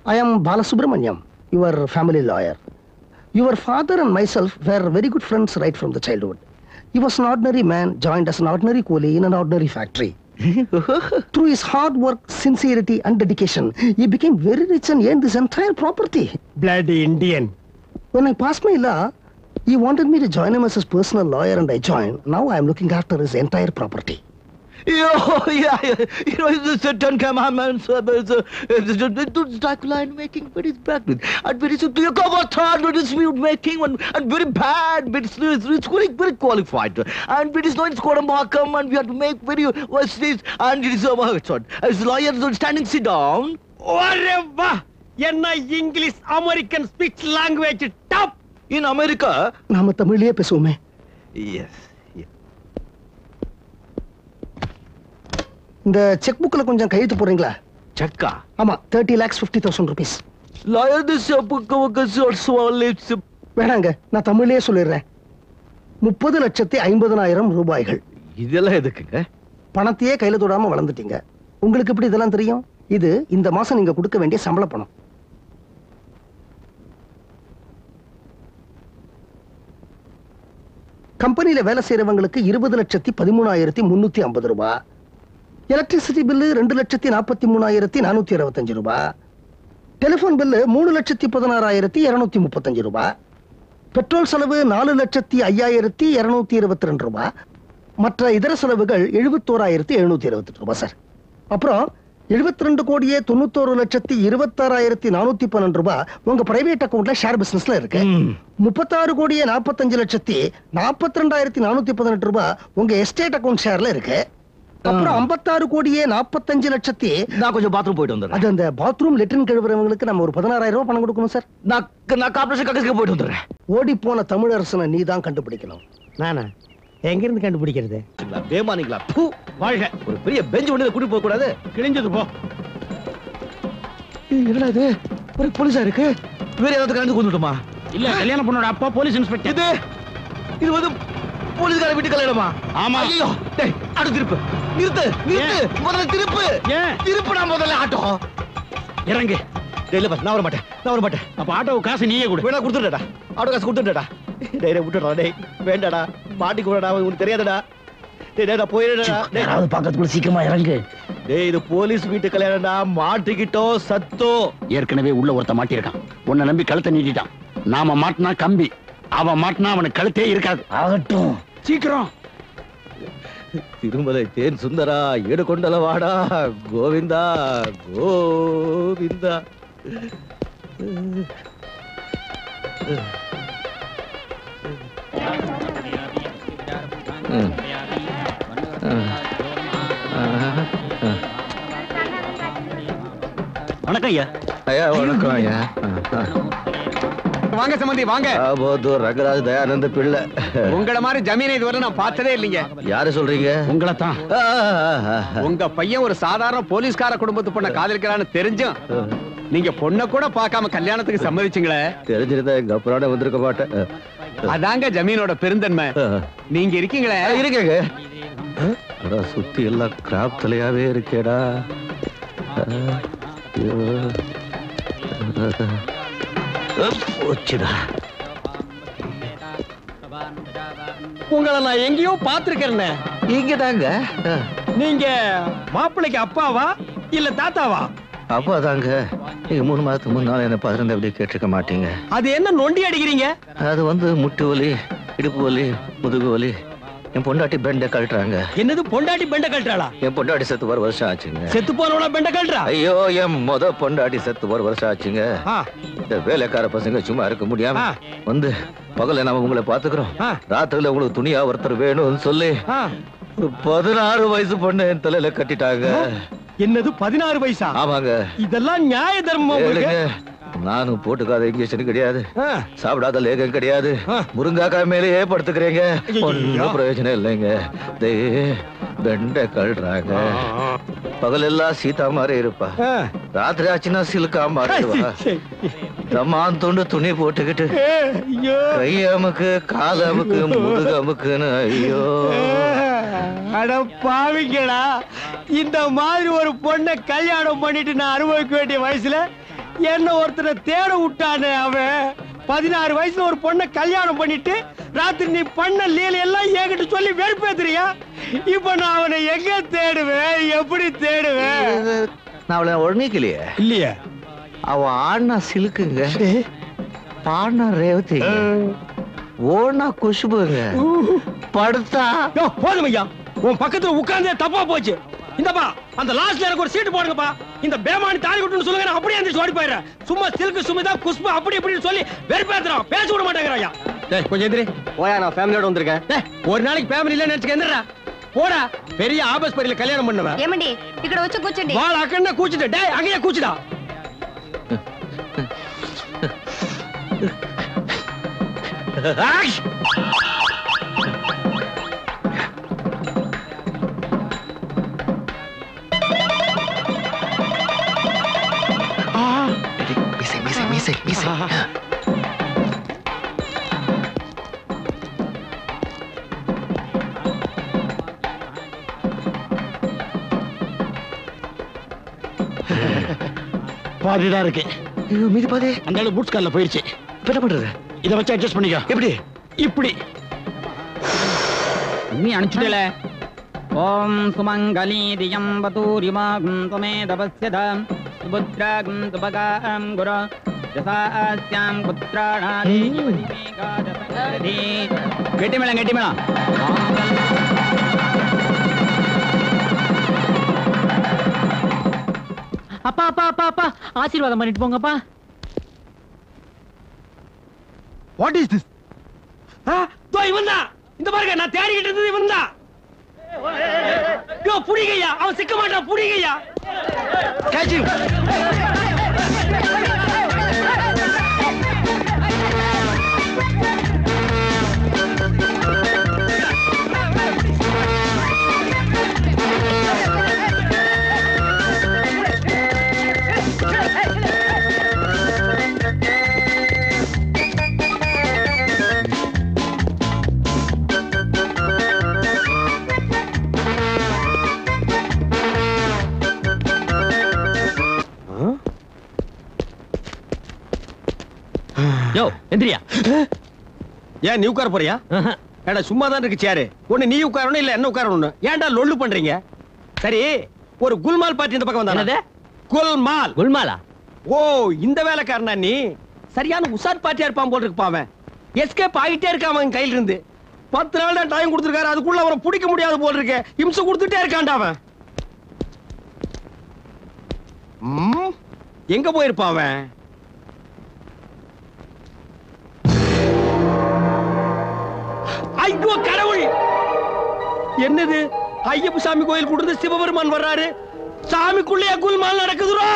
I am Balasubramaniam, your family lawyer. Your father and myself were very good friends right from the childhood. He was an ordinary man, joined as an ordinary coolie in an ordinary factory. Through his hard work, sincerity and dedication, he became very rich and earned this entire property. Bloody Indian. When I passed my law, he wanted me to join him as his personal lawyer and I joined. Now I am looking after his entire property. Yeah. You know, it's the 10 commandments. Dracula and making very bad. And very you come out hard with his food making and very bad. But it's very qualified. And it is not score a Markham and we have to make very what's this and it is a as lawyers standing sit down. Oreva! Enna English American speech language top In America. நாம தமிழிலே பேசுவோமே. Yes. இந்த check புக்ல கொஞ்சம் கையெழுத்து போடுறீங்களா? செக்கா? ஆமா, 30,50,000 rupees. Lawyer this book also lives. வேணாங்க, நான் தமிழிலே சொல்லிடுறேன். 30,50,000 ரூபாய்கள். இதெல்லாம் எதுக்குங்க? பணத்தையே கையில தொடாம வளர்ந்துட்டீங்க. உங்களுக்கு எப்படி இதெல்லாம் தெரியும்? இது இந்த மாசம் நீங்க கொடுக்க வேண்டிய சம்பள பணம். கம்பெனியில வேலை செய்யறவங்களுக்கு 20,13,350 ரூபாய். எலக்ட்ரிசிட்டி பில்லு 2,43,465 ரூபாய். டெலிபோன் பில்லு 3,16,235 ரூபாய். பெட்ரோல் செலவு 4,05,222 ரூபாய். மற்ற இதர செலவுகள் 71,728 ரூபாய் சார். அப்புறம் 72,91,26,412 ரூபாய் உங்க பிரைவேட் அக்கவுண்ட்ல ஷேர் பிசினஸ்ல இருக்கு. 36,45,42,418 ரூபாய் உங்க எஸ்டேட் அக்கவுண்ட் ஷேர்ல இருக்கு. அப்புறம் 56,45,00,000 நான் கொஞ்சம் பாத்ரூம் போயிட்டு வந்துறேன். அது அந்த பாத்ரூம் லெட்ரின் கழுவுறவங்களுக்கு நம்ம ஒரு 16,000 ரூபாய் பணம் கொடுக்கணும் சார். நான் கார்ப்பரேஷன் கக்கஸ்க்கு போயிட்டு வந்துறேன். ஓடி போன தமிழரசனை நீ தான் கண்டுபிடிக்கணும். நானா எங்க இருந்து கண்டுபிடிக்கிறது? வேமானிங்களா? வாழ்க. ஒரு பெரிய பெஞ்ச் ஒண்ணு கூட்டி போக கூடாது. கிழிஞ்சது போ. என்னடா இது? ஒரு போலீஸா இருக்கு. வேற ஏதாவது கலந்து கொண்டுட்டுமா? இல்ல, கல்யாண பொண்ணோட அப்பா போலீஸ் இன்ஸ்பெக்டர். இது வந்து போலீஸ்கார வீட்டு கல்யாணமா? ஆமா. ஐயோ, டேய், அடு திருப்பு. நிறுத்து. முதல்ல திருப்பு. திருப்புடா முதல்ல ஆட்டோ. இறங்கு. டேய், இல்ல நான் வர மாட்டேன். அப்ப ஆட்டோவுக்கு காசு நீயே கொடு. வேணா கொடுத்துடா. ஆட்டோ காசு கொடுத்துடா. டேய் விட்டுடா. டேய் வேண்டாடா. மாட்டிக்குடா. உனக்கு தெரியாதடா. டேய் நான் போயிடுடா. டேய் யாராவது பக்கத்துக்குள்ள சீக்கிரமா இறங்கு. டேய் இது போலீஸ் வீட்டு கல்யாணம்டா. மாட்டிக்கிட்டோ சத்தோ. ஏற்கனவே உள்ள ஒருத்த மாட்டிருக்கான். உன்னை நம்பி கழுத்தை நீட்டிட்டான். நாம மாட்டினா கம்பி, அவன் மாட்டினா அவனுக்கு கழுத்தே இருக்காது. ஆகட்டும், சீக்கிரம். திருமலை தேன் சுந்தரா ஏடு கொண்டல வாடா. கோவிந்தா கோவிந்தா. வணக்கம் ஐயா. ஐயா வணக்கம் ஐயா. வாங்க சம்பந்தி வாங்க. ரங்கராஜ் தயானந்த பிள்ளை. உங்கள மாதிரி ஜமீனை இதுவரை நான் பார்த்ததே இல்லைங்க. யாரு சொல்றீங்க? உங்களை தான். உங்க பையன் ஒரு சாதாரண போலீஸ்கார குடும்பத்து பொண்ணை காதலிக்கிறான்னு தெரிஞ்சும் நீங்க பொண்ணை கூட பார்க்காம கல்யாணத்துக்கு சம்மதிச்சீங்களே. தெரிஞ்சிருந்தா எங்க அப்புறம் வந்திருக்க மாட்டேன். அதாங்க ஜமீனோட பெருந்தன்மை. நீங்க இருக்கீங்களே. இருக்கேங்க. சுத்தி எல்லாம் கிராப் தலையாவே இருக்கேடா. போச்சுடா. உங்களை நான் எங்கேயோ பாத்துருக்கேன். இங்கதாங்க. நீங்க மாப்பிள்ளைக்கு அப்பாவா இல்ல தாத்தாவா? அப்பா தாங்க. நீங்க 3 மாதத்துக்கு முன்னால என்ன 15 அப்படி கேட்டிருக்க மாட்டீங்க. அது என்ன நொண்டி அடிக்கிறீங்க? அது வந்து முட்டு வலி, இடுப்பு வலி, முதுகு வலி. என் பொண்டாட்டி பெண்டை கழட்டுறாங்க. என்னது பொண்டாட்டி பெண்டை கழட்டாளா? என் பொண்டாட்டி செத்து 1 வருஷம் ஆச்சுங்க. செத்து போனவளா பெண்டை கழட்டா? ஐயோ, என் பொண்டாட்டி செத்து 1 வருஷம் ஆச்சுங்க. இந்த வேலைக்கார பசங்க சும்மா இருக்க முடியாம வந்து பகல நாம உங்களை பாத்துக்கிறோம், ராத்திரில உங்களுக்கு துணியா ஒருத்தர் வேணும்னு சொல்லி 16 வயசு பொண்ணு என் தலையில கட்டிட்டாங்க. என்னது 16 வயசா? ஆமாங்க. இதெல்லாம் நியாய தர்மம். நானும் போட்டுக்காத இன்ஜெக்ஷன் கிடையாது, சாப்பிடாத லேகம் கிடையாது, முருங்காக்காய் மேலேயே படுத்துக்கிறீங்க. ஒன்னும் பிரயோஜனம் இல்லைங்க. பெண்டை கழுறாங்க. பகல் எல்லாம் சீதா மாதிரி இருப்பா, ராத்திரி ஆச்சுன்னா சிலுக்கா மாறிடுவா. தம்மான் துண்டு துணி போட்டுக்கிட்டு கையமுக்கு காலமுக்கு முதுகமுக்குன்னு. ஐயோ அட பாவிங்களா, இந்த மாதிரி ஒரு பொண்ணை கல்யாணம் பண்ணிட்டு நான் அனுபவிக்க வேண்டிய வயசுல என்ன ஒருத்தனை தேட விட்டானே அவன். 16 வயசுல ஒரு பொண்ணை கல்யாணம் பண்ணிட்டு ராத்திரி நீ பண்ண லீல எல்லாம் என்கிட்ட சொல்லி வெறுப்பேத்துறியா? இப்ப நான் அவனை எங்க தேடுவேன், எப்படி தேடுவேன்? நான் அவளை ஒழுங்கிக்கலையே. இல்லையே. அவ ஆடினா சிலுக்குங்க, பாடினா ரேவதி, ஓடினா குஷ்புங்க, படுத்தா. போதும் ஐயா, உன் பக்கத்துல உட்கார்ந்தே தப்பா போச்சு. இந்தப்பா அந்த லாஸ்ட்ல எனக்கு ஒரு சீட்டு போடுங்கப்பா. இந்த பேமானி தாலி கட்டுன்னு சொல்லுங்க, நான் அப்படியே அந்த ஓடி போயிடுறேன். சும்மா சில்கு சுமிதா குஷ்பு அப்படி இப்படின்னு சொல்லி வெறுப்பேத்துறான், பேச விட மாட்டேங்கிறாயா. டேய் கொஞ்சம் எந்திரி. போயா, நான் ஃபேமிலியோட வந்திருக்கேன். டேய் ஒரு நாளைக்கு ஃபேமிலி இல்ல நினைச்சுக்க, எந்திரா போடா. பெரிய ஆபஸ்பரியில கல்யாணம் பண்ணுவேன். ఏమండి ఇక్కడ వచ్చి కూర్చోండి. வாள் அக்கண்ண கூச்சிட்டு. டேய் அங்கேயே கூச்சிடா. மீசை. பாதிதான் இருக்கு. மீதி பாதி அந்த பூட்ஸ் கார்ல போயிருச்சு. இப்ப என்ன பண்றது? இதை வச்சு அட்ஜஸ்ட் பண்ணிக்கோ. எப்படி? இப்படி நீ அனுப்பிச்சுடல. ஓம் சுமங்கலி தியம் வதூரிமாகும் துமே தபஸ்யதாம் சுபுத்ராகும் சுபகாம் குரு யசாஸ்யாம் புத்ராணாதி யுவதிமேகாதபதி. கெட்டி மேளம். அப்பா ஆசீர்வாதம் பண்ணிட்டு போங்கப்பா. What is this? இவன் தான். இந்த பாருங்க, நான் தேடிக்கிட்டு இருந்தது இவன் தான். புடிங்கய்யா, அவன் சிக்க மாட்டான். புடிங்கய்யா. Catch him. யோ எந்திரியா. ஏன் நீ உட்கார போறியா? ஏடா சும்மா தான் இருக்கு சேரு. ஒண்ணு நீ உட்காரணும், இல்ல என்ன உட்காரணும். ஏன்டா லொள்ளு பண்றீங்க? சரி, ஒரு குல்மால் பார்ட்டி இந்த பக்கம் வந்தானே. குல்மால். குல்மாலா? ஓ இந்த வேலைக்காரனா நீ? சரியான உசார் பார்ட்டியா இருப்பான் போல் இருக்கு. அவன் எஸ்கேப் ஆகிட்டே இருக்கான் அவன் கையில இருந்து. 10 நாள் தான் டைம் கொடுத்துருக்காரு, அதுக்குள்ள அவனை பிடிக்க முடியாது போல் இருக்கு. இம்சை கொடுத்துட்டே இருக்கான்டா அவன். எங்க போயிருப்பான் அவன்? ஐயோ கடவுள், என்னது? ஐயப்ப சாமி கோயில் கூடுது, சிவபெருமான் வர்றாரு. சாமிக்குள்ளே குல்மால் நடக்குதுரோ.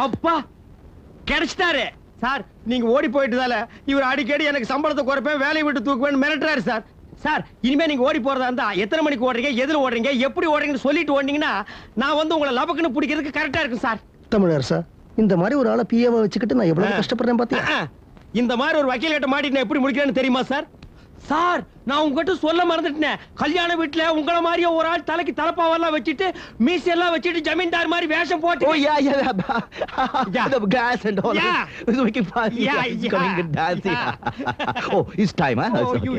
அப்பா கிடைச்சிட்டாரு சார். நீங்க ஓடி போயிட்டதால இவர் அடிக்கடி எனக்கு சம்பளத்தை குறைப்பேன், வேலையை விட்டு தூக்குவேன் மிரட்டுறாரு சார். சார் இனிமே நீங்க ஓடி போறதா இருந்தா எத்தனை மணிக்கு ஓடுறீங்க, எதுல ஓடுறீங்க, எப்படி ஓடுறீங்கன்னு சொல்லிட்டு ஓடுனீங்கன்னா நான் வந்து உங்களை லபக்குன்னு பிடிக்கிறதுக்கு கரெக்டா இருக்கும் சார். தமிழர் சார், இந்த மாதிரி ஒரு ஆளை பிஏவா வச்சுக்கிட்டு நான் எவ்வளவு கஷ்டப்படுறேன் பாத்தீங்க. இந்த மாதிரி ஒரு வக்கீல் கிட்ட மாட்டி நான் எப்படி முடிக்கிறேன்னு தெரியுமா சார்? சார் நான் உங்ககிட்ட சொல்ல மறந்துட்டேன். கல்யாண வீட்டுல உங்கள மாதிரியே ஒரு ஆள் தலைக்கு தலப்பாவெல்லாம் வச்சுட்டு மீசெல்லாம் வச்சுட்டு ஜமீன்தார் மாதிரி வேஷம் போட்டு. Oh yeah. The gas and all. Yeah. It's making fun. Yeah. It's coming and dancing. Oh, it's time, huh? Oh, It's okay. you